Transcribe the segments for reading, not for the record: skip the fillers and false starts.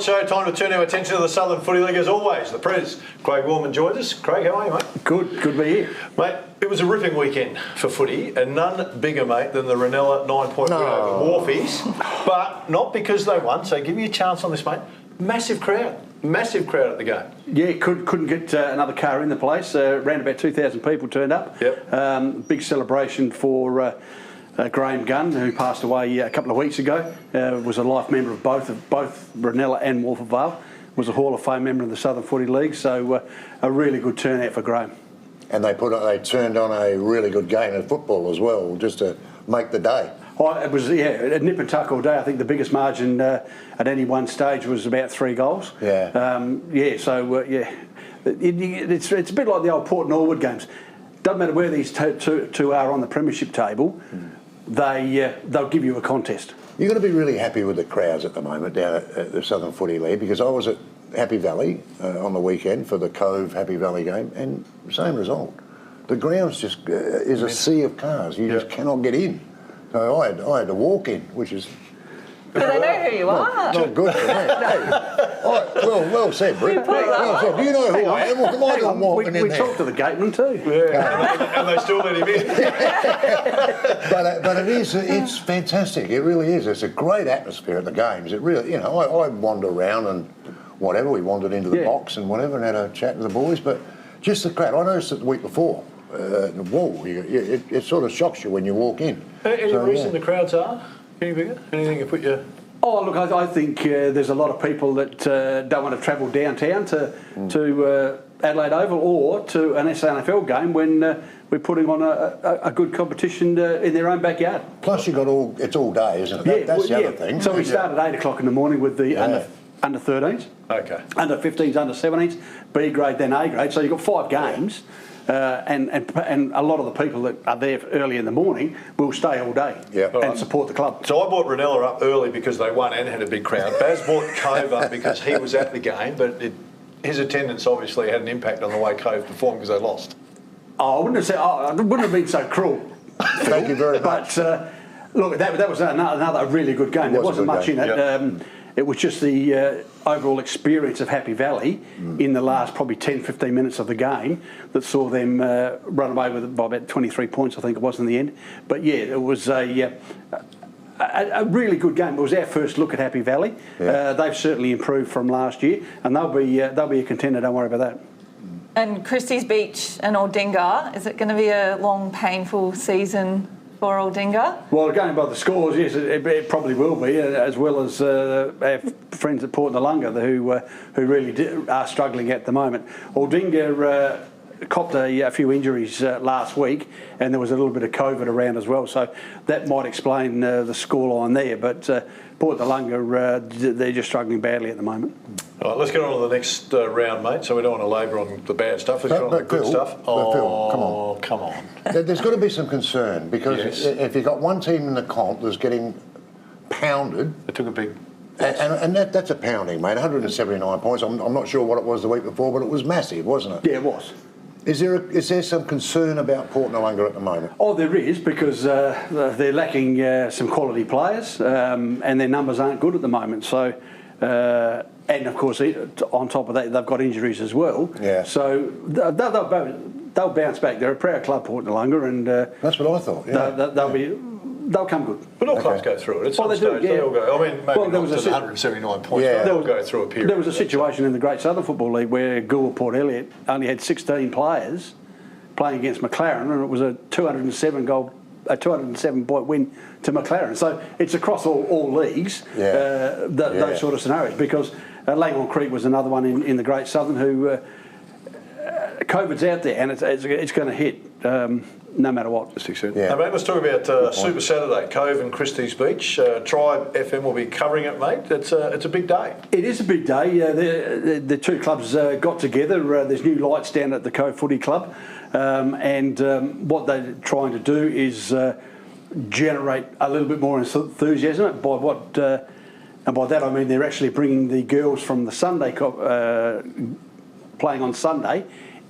Sports Show. Time to turn our attention to the Southern Footy League as always. The Prez, Craig Warman joins us. Craig, how are you, mate? Good to be here. Mate, it was a ripping weekend for footy, and none bigger, mate, than the Ranella 9-point win over Wharfies. But not because they won, so give you a chance on this, mate. Massive crowd at the game. Yeah, couldn't get another car in the place. Around about 2,000 people turned up. Yep. Big celebration for Graham Gunn, who passed away a couple of weeks ago. Was a life member of both Ranella and Wharf Vale. Was a Hall of Fame member of the Southern Footy League. So a really good turnout for Graham. And they turned on a really good game of football as well, just to make the day. Oh, it was a nip and tuck all day. I think the biggest margin at any one stage was about 3 goals. Yeah. It's a bit like the old Port Norwood games. Doesn't matter where these two are on the premiership table, they'll give you a contest. You've got to be really happy with the crowds at the moment down at the Southern Footy League, because I was at Happy Valley on the weekend for the Cove Happy Valley game, and same result. The ground's just is a sea of cars. You just cannot get in. So I had to walk in, which is... But they know who you are. Not good for that. Well said, Britt. Well said. Do you know who I am? Well, come on, walking in we there. talked to the gateman too. Yeah, and they still let him in. But it's fantastic. It really is. It's a great atmosphere at the games. It really, I wander around and whatever. We wandered into the box and whatever and had a chat to the boys. But just the crowd. I noticed it the week before. Whoa, it sort of shocks you when you walk in. Any reason the crowds are any bigger? Anything you put your... Oh, look, I think there's a lot of people that don't want to travel downtown to Adelaide Oval or to an SANFL game when we're putting on a good competition in their own backyard. Plus, it's all day, isn't it? That's the other thing. So we start at 8 o'clock in the morning with the under 13s, under 15s, under 17s, B grade, then A grade. So you've got 5 games. And a lot of the people that are there early in the morning will stay all day and support the club. So I brought Ranella up early because they won and had a big crowd. Baz brought Cove up because he was at the game, but his attendance obviously had an impact on the way Cove performed because they lost. Oh, I wouldn't have been so cruel. Thank you very much. But look, that was another really good game. There wasn't much in it. Yep. It was just the overall experience of Happy Valley in the last probably 10-15 minutes of the game that saw them run away by about 23 points, I think it was in the end. But yeah, it was a really good game. It was our first look at Happy Valley. Yeah. They've certainly improved from last year, and they'll be a contender. Don't worry about that. And Christie's Beach and Aldinga, is it going to be a long, painful season for Aldinga? Well, going by the scores, yes, it probably will be, as well as our friends at Port Noarlunga who really are struggling at the moment. Aldinga copped a few injuries last week, and there was a little bit of COVID around as well, so that might explain the scoreline there. But Port Noarlunga, they're just struggling badly at the moment. All right, let's get on to the next round, mate. So we don't want to labour on the bad stuff. Let's get on to the good stuff. Phil, come on. There's got to be some concern, because if you've got one team in the comp that's getting pounded... It took a big... And that's a pounding, mate. 179 points. I'm not sure what it was the week before, but it was massive, wasn't it? Yeah, it was. Is there some concern about Port Noarlunga at the moment? Oh, there is, because they're lacking some quality players, and their numbers aren't good at the moment. So, and of course, on top of that, they've got injuries as well. Yeah. So they'll bounce back. They're a proud club, Port Noarlunga, and that's what I thought. Yeah. They'll come good. But all clubs go through it. At some stage, they all go. I mean, maybe not to the 179 points, but they'll go through a period. There was a situation in the Great Southern Football League where Gould Port Elliot only had 16 players playing against McLaren, and it was a 207-point win to McLaren. So it's across all leagues, those sort of scenarios, because Langhorne Creek was another one in the Great Southern who COVID's out there, and it's going to hit no matter what. Now, mate, let's talk about Super Saturday, Cove and Christie's Beach. Tribe FM will be covering it, mate. It's a big day. It is a big day. The two clubs got together. There's new lights down at the Cove Footy Club, and what they're trying to do is generate a little bit more enthusiasm by what. And by that I mean they're actually bringing the girls from the Sunday playing on Sunday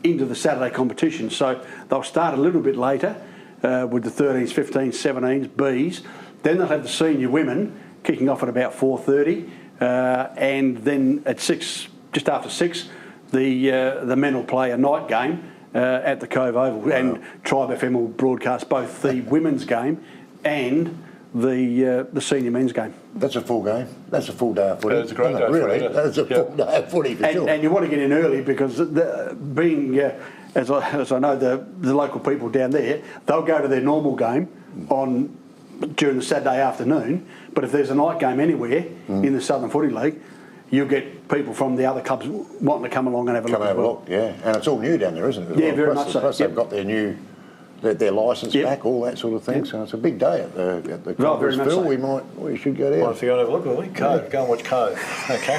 into the Saturday competition. So they'll start a little bit later with the 13s, 15s, 17s, Bs. Then they'll have the senior women kicking off at about 4:30. and then at 6, just after 6, the men will play a night game at the Cove Oval, and Tribe FM will broadcast both the women's game and the senior men's game. That's a full game. That's a full day of footy. That's a great day of really. footy. That's a full day of footy for sure. And you want to get in early because as I know the local people down there, they'll go to their normal game during the Saturday afternoon. But if there's a night game anywhere in the Southern Footy League, you'll get people from the other clubs wanting to come along and have a look. Have a look, yeah. And it's all new down there, isn't it? Yeah, very much so. Plus they've got their licence back, all that sort of thing. So it's a big day at the Conference Phil. So. We should go down. Well, if you go and have a look, will we? Cove. Go and watch Cove. Okay.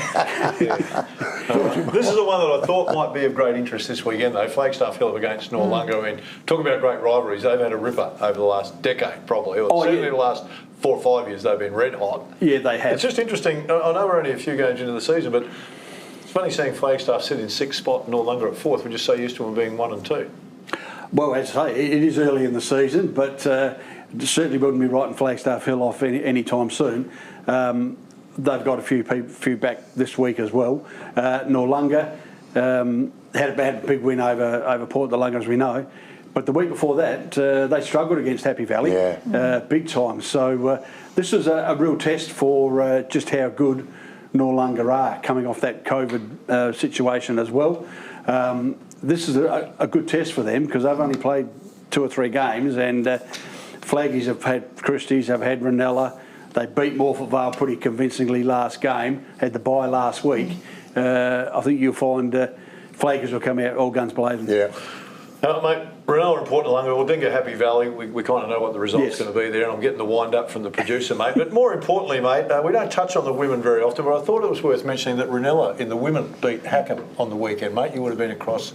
This is the one that I thought might be of great interest this weekend, though. Flagstaff Hill against Noarlunga. I mean, talking about great rivalries, they've had a ripper over the last decade, probably. Or certainly the last 4 or 5 years, they've been red hot. Yeah, they have. It's just interesting. I know we're only a few games into the season, but it's funny seeing Flagstaff sit in 6th spot and Noarlunga at 4th. We're just so used to them being 1 and 2. Well, as I say, it is early in the season, but certainly wouldn't be writing Flagstaff Hill off any time soon. They've got a few back this week as well. Noarlunga had a big win over Port Noarlunga, as we know. But the week before that, they struggled against Happy Valley, big time. So this is a real test for just how good Noarlunga are, coming off that COVID situation as well. This is a good test for them because they've only played 2 or 3 games, and Flaggies have had Christie's, have had Ranella. They beat Morphett Vale pretty convincingly last game, had the bye last week. I think you'll find Flaggies will come out all guns blazing. Yeah. Mate, Ranella and Port Noarlunga, Dinga Happy Valley, we kind of know what the result's going to be there, and I'm getting the wind up from the producer, mate. But more importantly, mate, we don't touch on the women very often, but I thought it was worth mentioning that Ranella in the women beat Hackham on the weekend, mate. You would have been across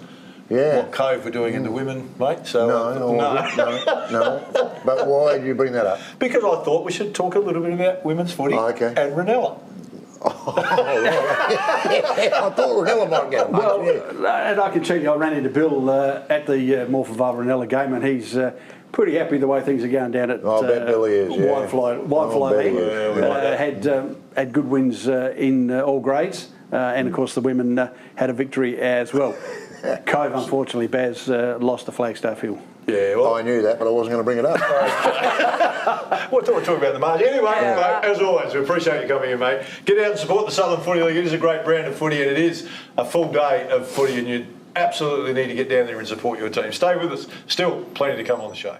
what Cove were doing in the women, mate. So no. But why did you bring that up? Because I thought we should talk a little bit about women's footy and Ranella. Oh, right. I thought Ranella might get a well, and I can tell you, I ran into Bill at the Morphett Vale Ranella game, and he's pretty happy the way things are going down at I bet Billy is, Whitefly. Had good wins in all grades, and of course the women had a victory as well. Cove, unfortunately, Baz lost to Flagstaff Hill. Yeah, well, I knew that, but I wasn't going to bring it up. We'll talk about the margin. Anyway, mate, as always, we appreciate you coming in, mate. Get out and support the Southern Footy League. It is a great brand of footy, and it is a full day of footy, and you absolutely need to get down there and support your team. Stay with us. Still plenty to come on the show.